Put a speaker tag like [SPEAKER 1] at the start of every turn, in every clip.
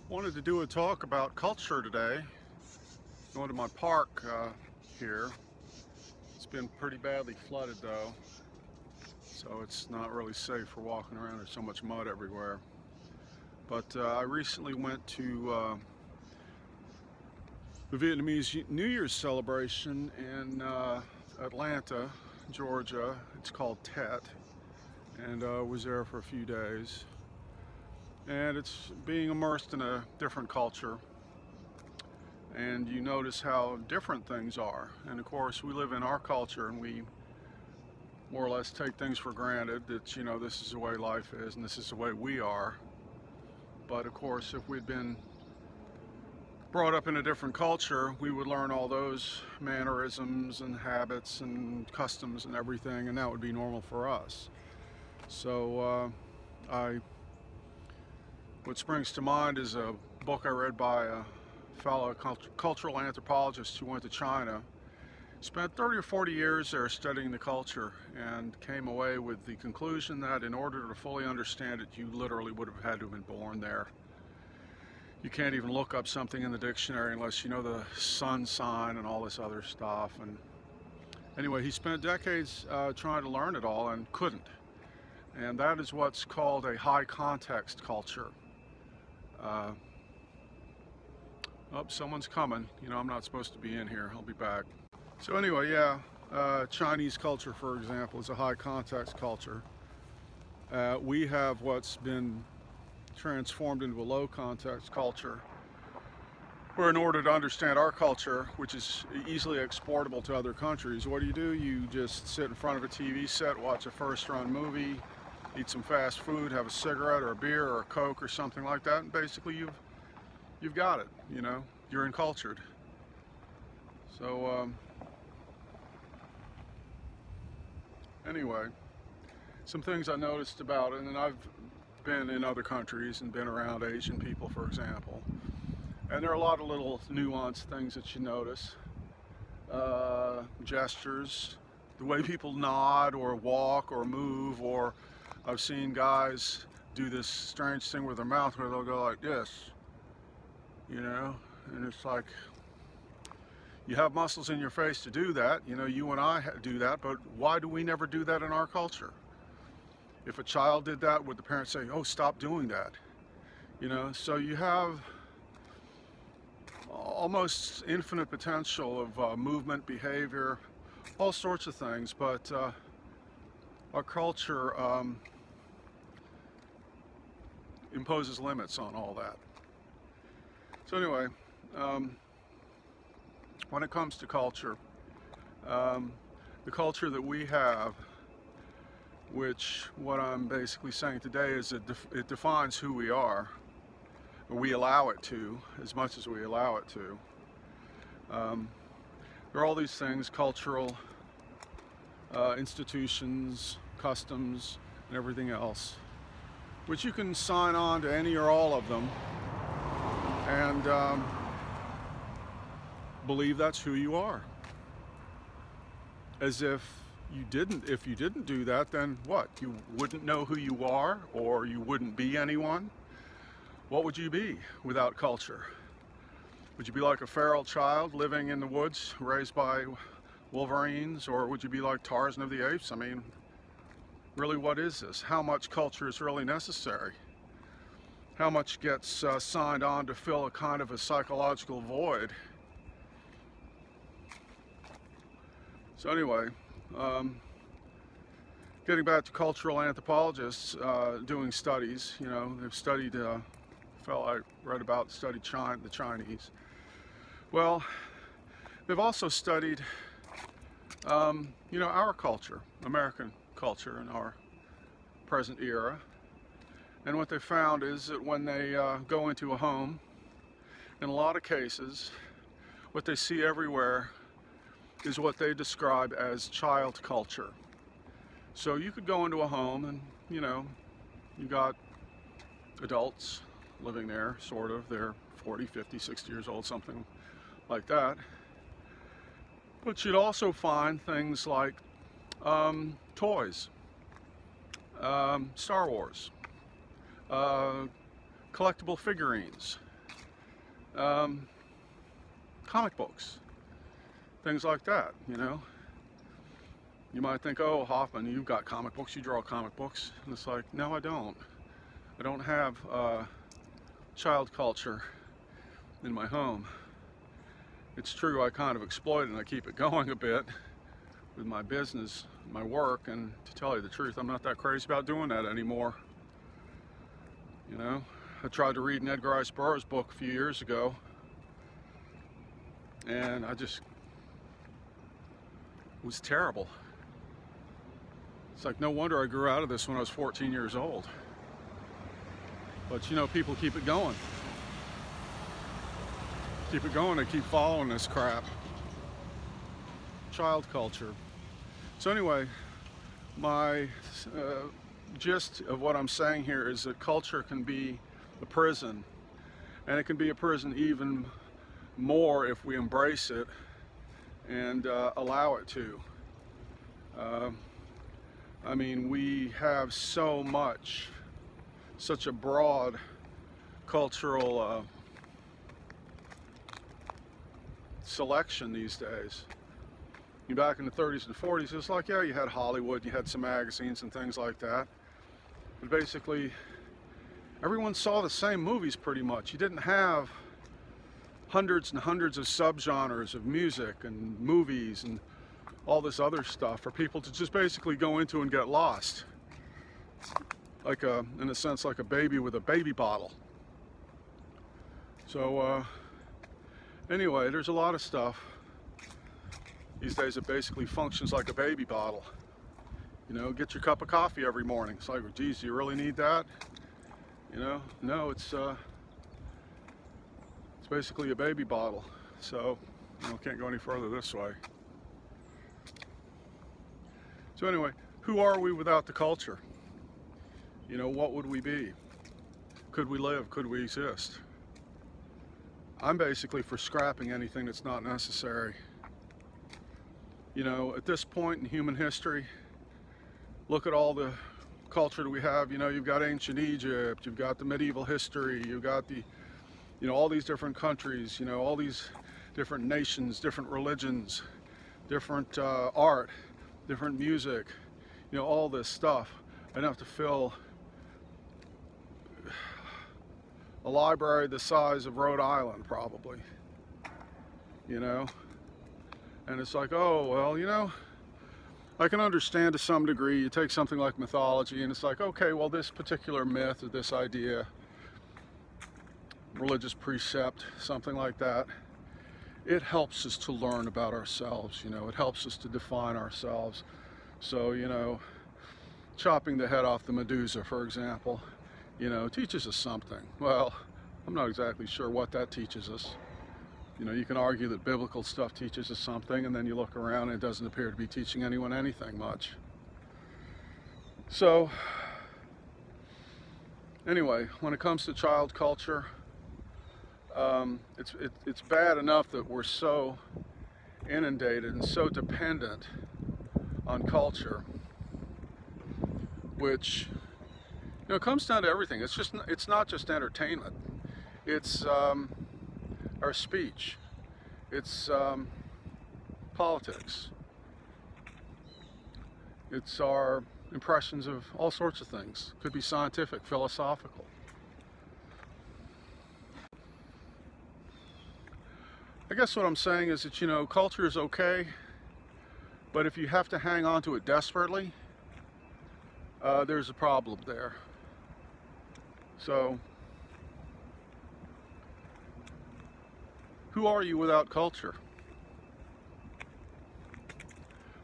[SPEAKER 1] Wanted to do a talk about culture today. Going to my park here. It's been pretty badly flooded though, so it's not really safe for walking around. There's so much mud everywhere. But I recently went to the Vietnamese New Year's celebration in Atlanta, Georgia. It's called Tet, and was there for a few days. And it's being immersed in a different culture, and you notice how different things are. And of course, we live in our culture and we more or less take things for granted that, you know, this is the way life is and this is the way we are. But of course, if we'd been brought up in a different culture, we would learn all those mannerisms and habits and customs and everything, and that would be normal for us. So what springs to mind is a book I read by a fellow cultural anthropologist who went to China, spent 30 or 40 years there studying the culture, and came away with the conclusion that in order to fully understand it, you literally would have had to have been born there. You can't even look up something in the dictionary unless you know the sun sign and all this other stuff. And anyway, he spent decades trying to learn it all and couldn't. And that is what's called a high context culture. Oh, someone's coming. You know, I'm not supposed to be in here. I'll be back. So anyway, yeah, Chinese culture, for example, is a high context culture. We have what's been transformed into a low context culture, where in order to understand our culture, which is easily exportable to other countries, what do? You just sit in front of a TV set, watch a first-run movie, eat some fast food, have a cigarette or a beer or a Coke or something like that, and basically you've got it, you know, you're encultured. So anyway, some things I noticed about it, and I've been in other countries and been around Asian people, for example, and there are a lot of little nuanced things that you notice. Gestures, the way people nod or walk or move, or I've seen guys do this strange thing with their mouth where they'll go like this, you know, and it's like, you have muscles in your face to do that, you know, you and I do that, but why do we never do that in our culture? If a child did that, would the parents say, oh, stop doing that? You know, so you have almost infinite potential of movement, behavior, all sorts of things, but our culture imposes limits on all that. So anyway, when it comes to culture, the culture that we have, which what I'm basically saying today is it defines who we are, or we allow it to, as much as we allow it to. There are all these things, cultural institutions, customs, and everything else, which you can sign on to any or all of them and believe that's who you are. As if you didn't do that, then what? You wouldn't know who you are, or you wouldn't be anyone? What would you be without culture? Would you be like a feral child living in the woods, raised by wolverines, or would you be like Tarzan of the Apes? I mean, really, what is this? How much culture is really necessary? How much gets signed on to fill a kind of a psychological void? So anyway, getting back to cultural anthropologists doing studies, you know, they've studied, a fellow I read about studied the Chinese. Well, they've also studied, you know, our culture, American culture in our present era. And what they found is that when they go into a home, in a lot of cases, what they see everywhere is what they describe as child culture. So you could go into a home and, you know, you got adults living there, sort of. They're 40, 50, 60 years old, something like that. But you'd also find things like toys, Star Wars, collectible figurines, comic books, things like that, you know. You might think, oh, Hoffman, you've got comic books, you draw comic books. And it's like, no, I don't. I don't have child culture in my home. It's true, I kind of exploit it and I keep it going a bit with my business, my work, and to tell you the truth, I'm not that crazy about doing that anymore. You know, I tried to read an Edgar Rice Burroughs book a few years ago, and it was terrible. It's like, no wonder I grew out of this when I was 14 years old. But you know, people keep it going. Keep it going, they keep following this crap. Child culture. So anyway, my gist of what I'm saying here is that culture can be a prison, and it can be a prison even more if we embrace it and allow it to. I mean, we have so much, such a broad cultural selection these days. Back in the 30s and 40s, it's like, yeah, you had Hollywood, you had some magazines and things like that. But basically, everyone saw the same movies pretty much. You didn't have hundreds and hundreds of subgenres of music and movies and all this other stuff for people to just basically go into and get lost. Like in a sense, like a baby with a baby bottle. So anyway, there's a lot of stuff these days that basically functions like a baby bottle. You know, get your cup of coffee every morning. It's like, geez, do you really need that? You know, no, it's basically a baby bottle. So, you know, can't go any further this way. So anyway, who are we without the culture? You know, what would we be? Could we live? Could we exist? I'm basically for scrapping anything that's not necessary. You know, at this point in human history, look at all the culture that we have. You know, you've got ancient Egypt, you've got the medieval history, you've got the, you know, all these different countries, you know, all these different nations, different religions, different art, different music, you know, all this stuff. Enough to fill a library the size of Rhode Island, probably. You know? And it's like, oh, well, you know, I can understand to some degree. You take something like mythology, and it's like, okay, well, this particular myth or this idea, religious precept, something like that, it helps us to learn about ourselves, you know, it helps us to define ourselves. So, you know, chopping the head off the Medusa, for example, you know, teaches us something. Well, I'm not exactly sure what that teaches us. You know, you can argue that biblical stuff teaches us something, and then you look around and it doesn't appear to be teaching anyone anything much. So, anyway, when it comes to child culture, it's bad enough that we're so inundated and so dependent on culture, which, you know, comes down to everything. It's not just entertainment. It's our speech. It's politics. It's our impressions of all sorts of things. Could be scientific, philosophical. I guess what I'm saying is that, you know, culture is okay, but if you have to hang on to it desperately, there's a problem there. So, who are you without culture?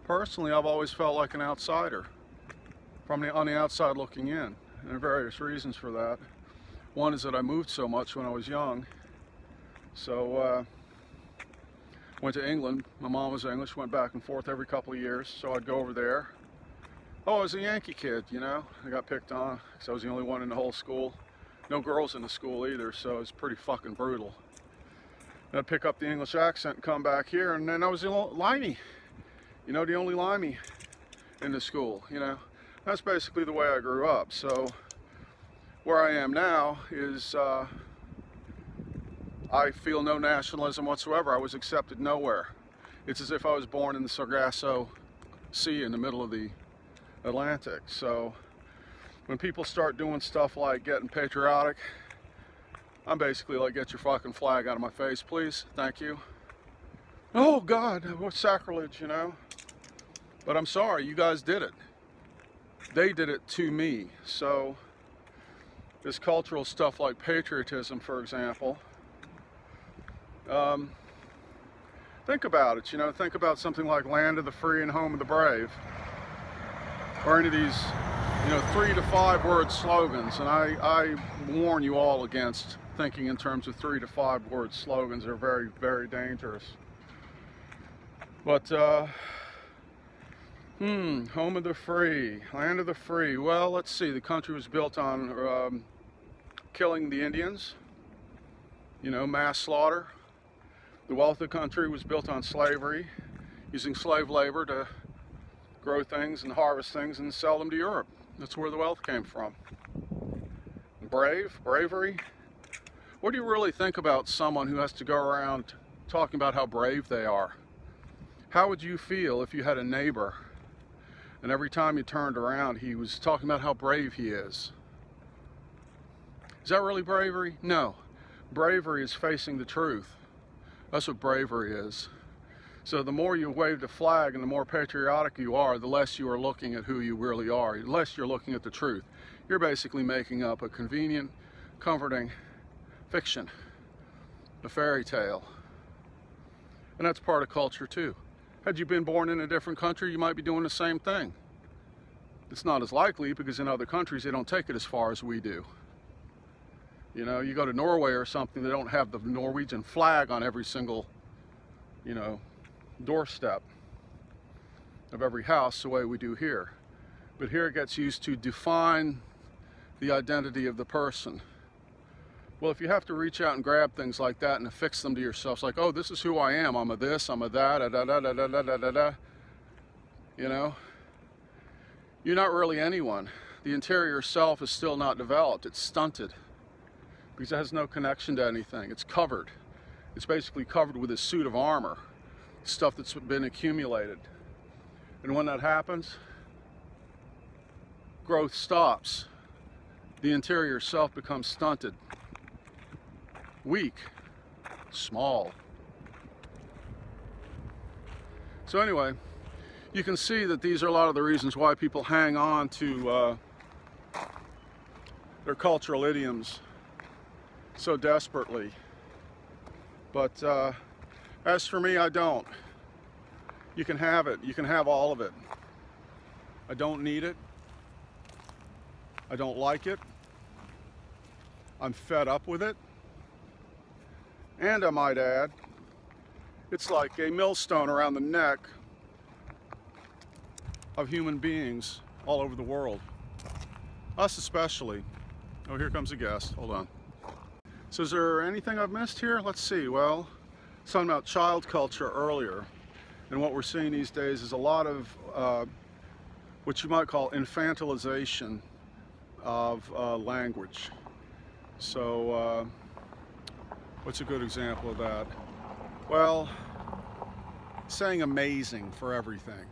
[SPEAKER 1] Personally, I've always felt like an outsider, on the outside looking in, and there are various reasons for that. One is that I moved so much when I was young. So, went to England. My mom was English, went back and forth every couple of years, so I'd go over there. Oh, I was a Yankee kid, you know. I got picked on because I was the only one in the whole school. No girls in the school either, so it was pretty fucking brutal. And I'd pick up the English accent and come back here, and then I was the limey. You know, the only limey in the school, you know. That's basically the way I grew up. So where I am now is I feel no nationalism whatsoever. I was accepted nowhere. It's as if I was born in the Sargasso Sea in the middle of the Atlantic. So when people start doing stuff like getting patriotic, I'm basically like, get your fucking flag out of my face, please. Thank you. Oh God, what sacrilege, you know? But I'm sorry, you guys did it. They did it to me. So this cultural stuff like patriotism, for example, think about it, you know, think about something like land of the free and home of the brave, or any of these, you know, 3 to 5 word slogans. And I warn you all against thinking in terms of 3 to 5 word slogans. They're very, very dangerous. But home of the free, land of the free. Well, let's see, the country was built on killing the Indians, you know, mass slaughter. The wealth of the country was built on slavery, using slave labor to grow things and harvest things and sell them to Europe. That's where the wealth came from. Bravery. What do you really think about someone who has to go around talking about how brave they are? How would you feel if you had a neighbor and every time you turned around he was talking about how brave he is? Is that really bravery? No. Bravery is facing the truth. That's what bravery is. So the more you wave the flag and the more patriotic you are, the less you are looking at who you really are, the less you're looking at the truth. You're basically making up a convenient, comforting fiction, a fairy tale. And that's part of culture too. Had you been born in a different country, you might be doing the same thing. It's not as likely because in other countries they don't take it as far as we do. You know, you go to Norway or something, they don't have the Norwegian flag on every single, you know, doorstep of every house the way we do here. But here it gets used to define the identity of the person. Well, if you have to reach out and grab things like that and affix them to yourself, it's like, oh, this is who I am. I'm a this, I'm a that, da da da da da da da da. You know, you're not really anyone. The interior self is still not developed. It's stunted because it has no connection to anything. It's covered. It's basically covered with a suit of armor, stuff that's been accumulated. And when that happens, growth stops. The interior self becomes stunted, weak, small. So anyway, you can see that these are a lot of the reasons why people hang on to their cultural idioms so desperately. But as for me, I don't. You can have it. You can have all of it. I don't need it. I don't like it. I'm fed up with it. And I might add, it's like a millstone around the neck of human beings all over the world. Us especially. Oh, here comes a guest. Hold on. So is there anything I've missed here? Let's see. Well, something about child culture earlier. And what we're seeing these days is a lot of what you might call infantilization of language. So what's a good example of that? Well, saying amazing for everything.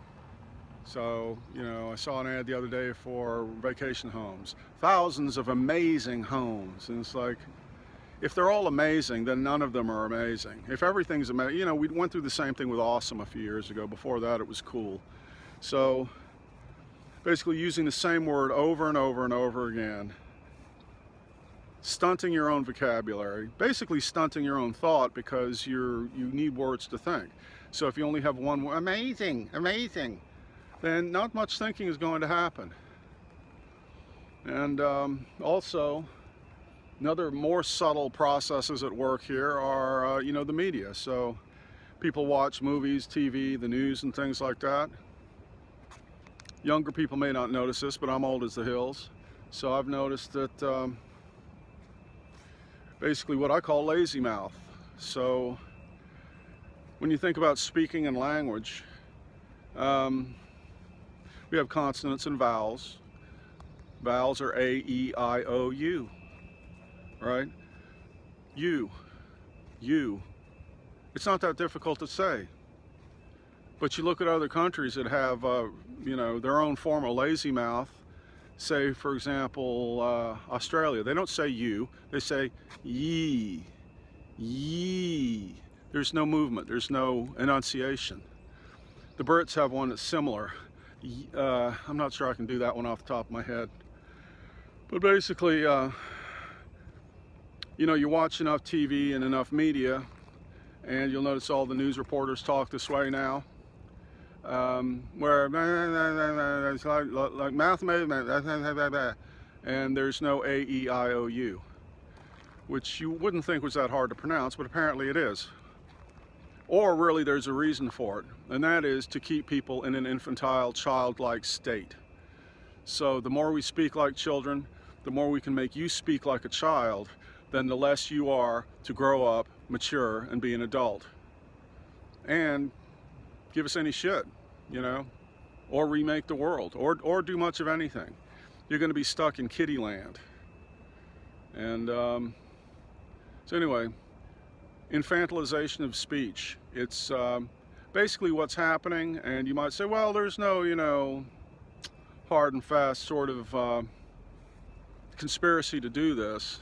[SPEAKER 1] So, you know, I saw an ad the other day for vacation homes. Thousands of amazing homes. And it's like, if they're all amazing, then none of them are amazing. If everything's amazing, you know, we went through the same thing with awesome a few years ago. Before that, it was cool. So, basically using the same word over and over and over again. Stunting your own vocabulary. Basically stunting your own thought because you need words to think. So if you only have one word, amazing, amazing, then not much thinking is going to happen. And also, another more subtle processes at work here are, you know, the media. So people watch movies, TV, the news and things like that. Younger people may not notice this, but I'm old as the hills. So I've noticed that basically what I call lazy mouth. So when you think about speaking and language, we have consonants and vowels. Vowels are A, E, I, O, U. Right? You. you. It's not that difficult to say. But you look at other countries that have, you know, their own form of lazy mouth. Say, for example, Australia. They don't say you, they say ye. Ye. There's no movement, there's no enunciation. The Brits have one that's similar. I'm not sure I can do that one off the top of my head. But basically, you know, you watch enough TV and enough media, and you'll notice all the news reporters talk this way now. Where it's like mathematics, and there's no A-E-I-O-U, which you wouldn't think was that hard to pronounce, but apparently it is. Or really there's a reason for it, and that is to keep people in an infantile, childlike state. So the more we speak like children, the more we can make you speak like a child, then the less you are to grow up, mature, and be an adult. And give us any shit, you know, or remake the world, or do much of anything. You're going to be stuck in kiddie land. And so anyway, infantilization of speech. It's basically what's happening, and you might say, well, there's no, you know, hard and fast sort of conspiracy to do this.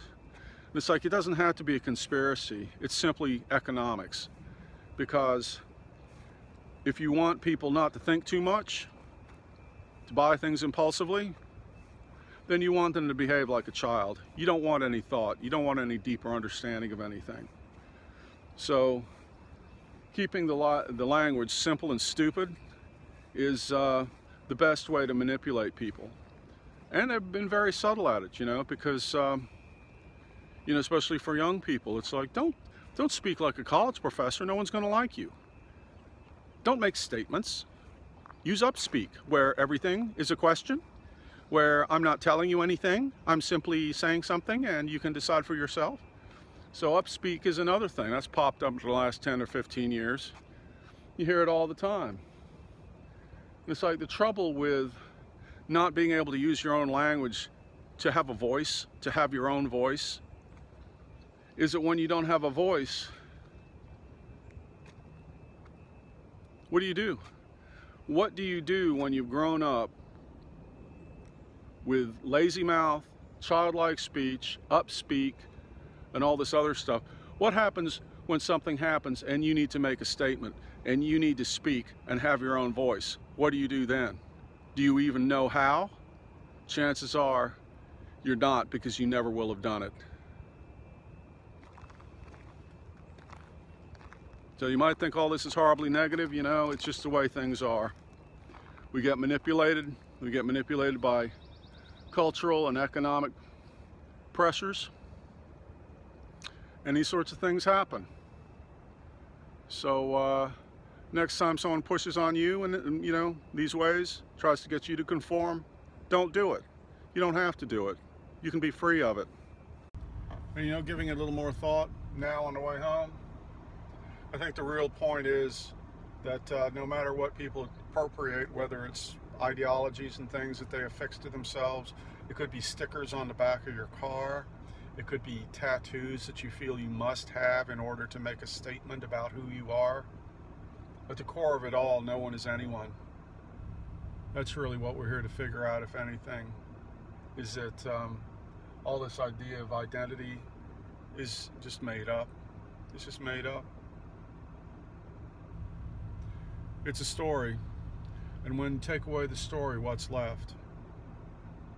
[SPEAKER 1] And it's like, it doesn't have to be a conspiracy. It's simply economics. Because if you want people not to think too much, to buy things impulsively, then you want them to behave like a child. You don't want any thought. You don't want any deeper understanding of anything. So keeping the language simple and stupid is the best way to manipulate people. And they've been very subtle at it, you know, because, you know, especially for young people, it's like, don't speak like a college professor. No one's going to like you. Don't make statements. Use upspeak, where everything is a question, where I'm not telling you anything, I'm simply saying something and you can decide for yourself. So upspeak is another thing that's popped up in the last 10 or 15 years. You hear it all the time. It's like the trouble with not being able to use your own language to have a voice, to have your own voice, is that when you don't have a voice, what do you do? What do you do when you've grown up with lazy mouth, childlike speech, upspeak, and all this other stuff? What happens when something happens and you need to make a statement and you need to speak and have your own voice? What do you do then? Do you even know how? Chances are you're not, because you never will have done it. So you might think all this is horribly negative, you know, it's just the way things are. We get manipulated by cultural and economic pressures, and these sorts of things happen. So next time someone pushes on you in, you know, these ways, tries to get you to conform, don't do it. You don't have to do it. You can be free of it. And, you know, giving it a little more thought now on the way home, I think the real point is that no matter what people appropriate, whether it's ideologies and things that they affix to themselves, it could be stickers on the back of your car, it could be tattoos that you feel you must have in order to make a statement about who you are. At the core of it all, no one is anyone. That's really what we're here to figure out, if anything, is that all this idea of identity is just made up. It's just made up. It's a story, and when you take away the story, what's left?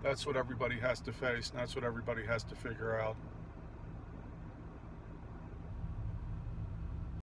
[SPEAKER 1] That's what everybody has to face, and that's what everybody has to figure out.